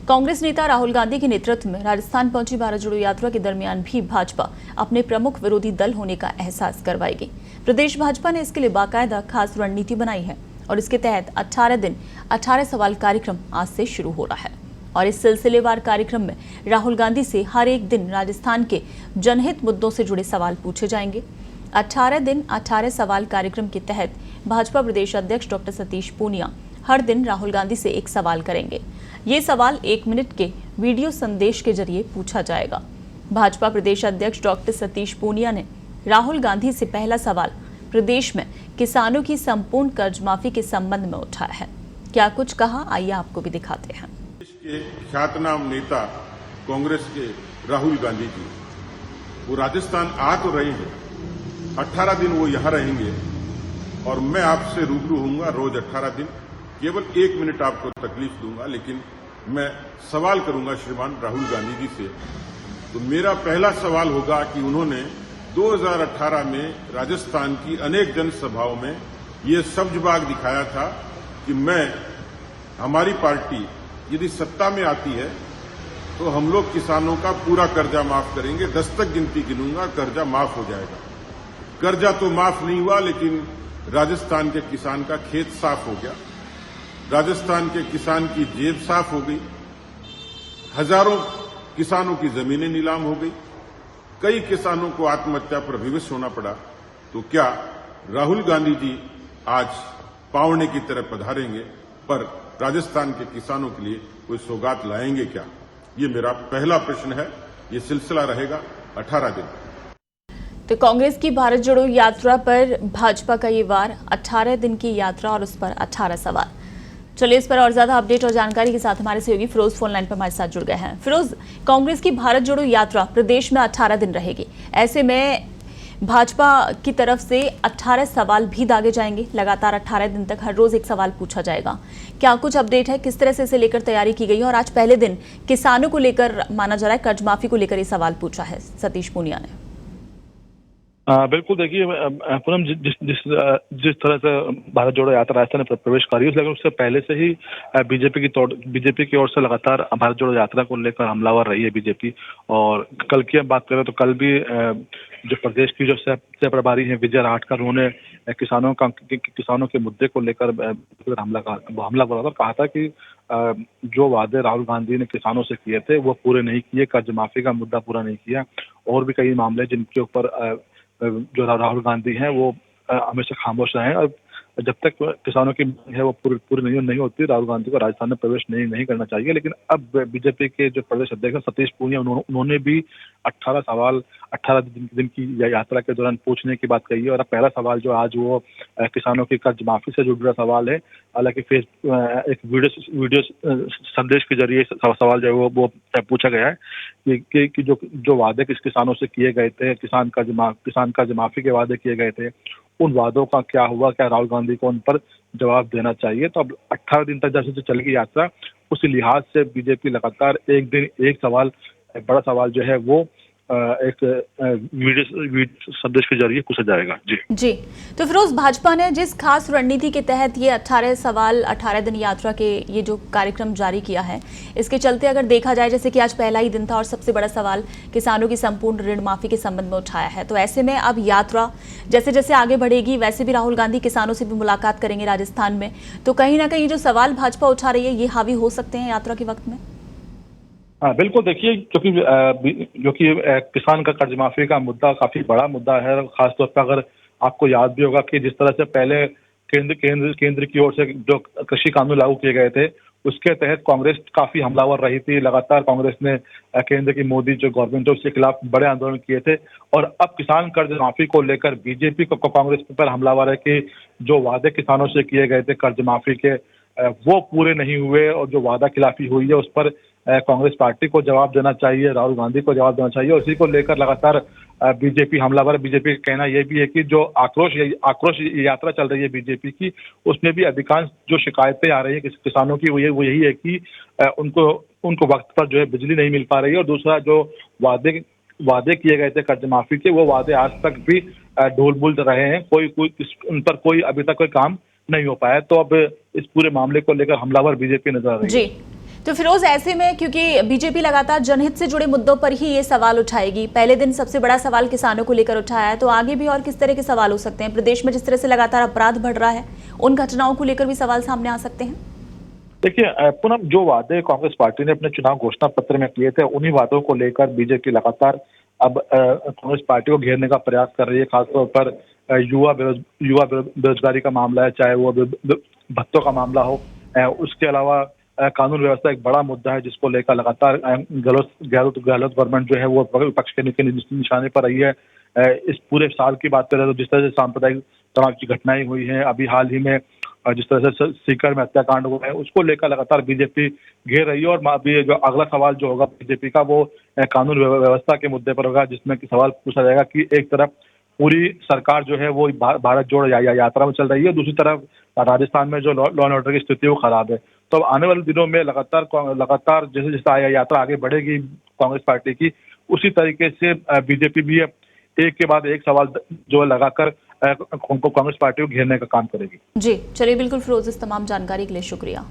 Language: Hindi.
कांग्रेस नेता राहुल गांधी के नेतृत्व में राजस्थान पहुंची भारत जोड़ो यात्रा के दरमियान भी भाजपा अपने प्रमुख विरोधी दल होने का एहसास करवाएगी। प्रदेश भाजपा ने इसके लिए बाकायदा खास रणनीति बनाई है और इसके तहत 18 दिन 18 सवाल कार्यक्रम आज से शुरू हो रहा है और इस सिलसिलेवार कार्यक्रम में राहुल गांधी से हर एक दिन राजस्थान के जनहित मुद्दों से जुड़े सवाल पूछे जाएंगे। 18 दिन 18 सवाल कार्यक्रम के तहत भाजपा प्रदेश अध्यक्ष डॉक्टर सतीश पूनिया हर दिन राहुल गांधी से एक सवाल करेंगे। ये सवाल 1 मिनट के वीडियो संदेश के जरिए पूछा जाएगा। भाजपा प्रदेश अध्यक्ष डॉक्टर सतीश पूनिया ने राहुल गांधी से पहला सवाल प्रदेश में किसानों की संपूर्ण कर्ज माफी के संबंध में उठाया है। क्या कुछ कहा, आइए आपको भी दिखाते हैं। देश के ख्यातनाम नेता कांग्रेस के राहुल गांधी जी, वो राजस्थान आ तो रहे हैं, 18 दिन वो यहां रहेंगे और मैं आपसे रूबरू होऊंगा रोज 18 दिन। केवल 1 मिनट आपको तकलीफ दूंगा, लेकिन मैं सवाल करूंगा श्रीमान राहुल गांधी जी से। तो मेरा पहला सवाल होगा कि उन्होंने 2018 में राजस्थान की अनेक जनसभाओं में ये सब्ज-बाग दिखाया था कि हमारी पार्टी यदि सत्ता में आती है तो हम लोग किसानों का पूरा कर्जा माफ करेंगे। 10 तक गिनती गिनूंगा, कर्जा माफ हो जाएगा। कर्जा तो माफ नहीं हुआ, लेकिन राजस्थान के किसान का खेत साफ हो गया, राजस्थान के किसान की जेब साफ हो गई, हजारों किसानों की जमीनें नीलाम हो गई, कई किसानों को आत्महत्या पर विवश होना पड़ा। तो क्या राहुल गांधी जी आज पावने की तरह पधारेंगे पर राजस्थान के किसानों के लिए कोई सौगात लाएंगे क्या? ये मेरा पहला प्रश्न है। ये सिलसिला रहेगा 18 दिन। तो कांग्रेस की भारत जोड़ो यात्रा पर भाजपा का ये वार 18 दिन की यात्रा और उस पर 18 सवाल। चलिए इस पर और ज्यादा अपडेट और जानकारी के साथ हमारे सहयोगी फिरोज फोन लाइन पर हमारे साथ जुड़ गए हैं। फिरोज, कांग्रेस की भारत जोड़ो यात्रा प्रदेश में 18 दिन रहेगी, ऐसे में भाजपा की तरफ से 18 सवाल भी दागे जाएंगे। लगातार 18 दिन तक हर रोज एक सवाल पूछा जाएगा। क्या कुछ अपडेट है, किस तरह से इसे लेकर तैयारी की गई है? और आज पहले दिन किसानों को लेकर माना जा रहा है कर्ज माफी को लेकर ये सवाल पूछा है सतीश पूनिया ने। बिल्कुल, देखिए पूनम, जिस तरह से भारत जोड़ो यात्रा राजस्थान में प्रवेश कर रही है, लेकिन उससे पहले से ही बीजेपी की ओर से लगातार भारत जोड़ो यात्रा को लेकर हमलावर रही है बीजेपी। और कल की हम बात करें तो कल भी जो प्रदेश की जो सह प्रभारी हैं विजय राहटकर, उन्होंने किसानों के मुद्दे को लेकर हमला बोला था। कहा था कि जो वादे राहुल गांधी ने किसानों से किए थे वो पूरे नहीं किए, कर्ज माफी का मुद्दा पूरा नहीं किया, और भी कई मामले जिनके ऊपर जो राहुल गांधी हैं वो हमेशा खामोश रहे हैं। और जब तक किसानों की है वो पूरी नहीं होती, राहुल गांधी को राजस्थान में प्रवेश नहीं करना चाहिए। लेकिन अब बीजेपी के जो प्रदेश अध्यक्ष सतीश पूनिया, उन्होंने भी 18 सवाल 18 दिन की यात्रा के दौरान पूछने की बात कही है। और अब पहला सवाल जो आज वो किसानों की कर्ज माफी से जुड़ा सवाल है। हालांकि एक वीडियो संदेश के जरिए सवाल जो है वो पूछा गया है कि जो वादे किसानों से किए गए थे, किसान कर्ज माफी के वादे किए गए थे, उन वादों का क्या हुआ, क्या राहुल गांधी को उन पर जवाब देना चाहिए। तो अब 18 दिन तक जैसे चलेगी यात्रा, उसी लिहाज से बीजेपी लगातार एक दिन एक सवाल, एक बड़ा सवाल जो है वो एक वीडियो संदेश के जरिए पूछा जाएगा। जी। तो फिरोज, भाजपा ने जिस खास रणनीति के तहत ये 18 सवाल 18 दिन यात्रा के ये जो कार्यक्रम जारी किया है, इसके चलते अगर देखा जाए, जैसे कि आज पहला ही दिन था और सबसे बड़ा सवाल किसानों की संपूर्ण ऋण माफी के संबंध में उठाया है, तो ऐसे में अब यात्रा जैसे जैसे आगे बढ़ेगी वैसे भी राहुल गांधी किसानों से भी मुलाकात करेंगे राजस्थान में, तो कहीं ना कहीं जो सवाल भाजपा उठा रही है ये हावी हो सकते हैं यात्रा के वक्त में। बिल्कुल, देखिए, क्योंकि किसान का कर्ज माफी का मुद्दा काफी बड़ा मुद्दा है। खासतौर पर अगर आपको याद भी होगा कि जिस तरह से पहले केंद्र की ओर से जो कृषि कानून लागू किए गए थे, उसके तहत कांग्रेस काफी हमलावर रही थी। लगातार कांग्रेस ने केंद्र की मोदी जो गवर्नमेंट है उसके खिलाफ बड़े आंदोलन किए थे। और अब किसान कर्ज माफी को लेकर बीजेपी को कांग्रेस पर हमलावर है कि जो वादे किसानों से किए गए थे कर्ज माफी के, वो पूरे नहीं हुए और जो वादा खिलाफी हुई है उस पर कांग्रेस पार्टी को जवाब देना चाहिए, राहुल गांधी को जवाब देना चाहिए। और इसी को लेकर लगातार बीजेपी हमलावर। बीजेपी का कहना यह भी है कि जो आक्रोश यात्रा चल रही है बीजेपी की, उसमें भी अधिकांश जो शिकायतें आ रही है किसानों की वो यही है कि उनको वक्त पर जो है बिजली नहीं मिल पा रही है। और दूसरा, जो वादे किए गए थे कर्ज माफी के, वो वादे आज तक भी ढोल-बुल रहे हैं। उन पर कोई अभी तक कोई काम नहीं हो पाया। तो अब इस पूरे मामले को लेकर हमलावर बीजेपी नजर आ रही है। जी, तो फिरोज, ऐसे में क्योंकि बीजेपी लगातार जनहित से जुड़े मुद्दों पर ही ये सवाल उठाएगी, पहले दिन सबसे बड़ा सवाल किसानों को लेकर उठाया है, तो आगे भी और किस तरह के सवाल हो सकते हैं? प्रदेश में जिस तरह से लगातार अपराध बढ़ रहा है, उन घटनाओं को लेकर भी सवाल सामने आ सकते हैं। देखिए पूनम, जो वादे कांग्रेस पार्टी ने अपने चुनाव घोषणा पत्र में किए थे, उन्हीं वादों को लेकर बीजेपी लगातार अब कांग्रेस पार्टी को घेरने का प्रयास कर रही है। खासतौर पर युवा बेरोजगारी का मामला है, चाहे वो भत्तों का मामला हो, उसके अलावा कानून व्यवस्था एक बड़ा मुद्दा है जिसको लेकर लगातार गहलोत गवर्नमेंट जो है वो विपक्ष के निशाने पर रही है। इस पूरे साल की बात करें तो जिस तरह से सांप्रदायिक तनाव की घटनाएं हुई हैं, अभी हाल ही में जिस तरह से सीकर में हत्याकांड हुआ है, उसको लेकर लगातार बीजेपी घेर रही है। और अभी जो अगला सवाल जो होगा बीजेपी का, वो कानून व्यवस्था के मुद्दे पर होगा, जिसमें कि सवाल पूछा जाएगा कि एक तरफ पूरी सरकार जो है वो भारत जोड़ो यात्रा में चल रही है, दूसरी तरफ राजस्थान में जो लॉ एंड ऑर्डर की स्थिति वो खराब है। तो अब आने वाले दिनों में लगातार जैसे जैसे यात्रा आगे बढ़ेगी कांग्रेस पार्टी की, उसी तरीके से बीजेपी भी एक के बाद एक सवाल जो है लगाकर कांग्रेस पार्टी को घेरने का काम करेगी। जी चलिए, बिल्कुल फिरोज, इस तमाम जानकारी के लिए शुक्रिया।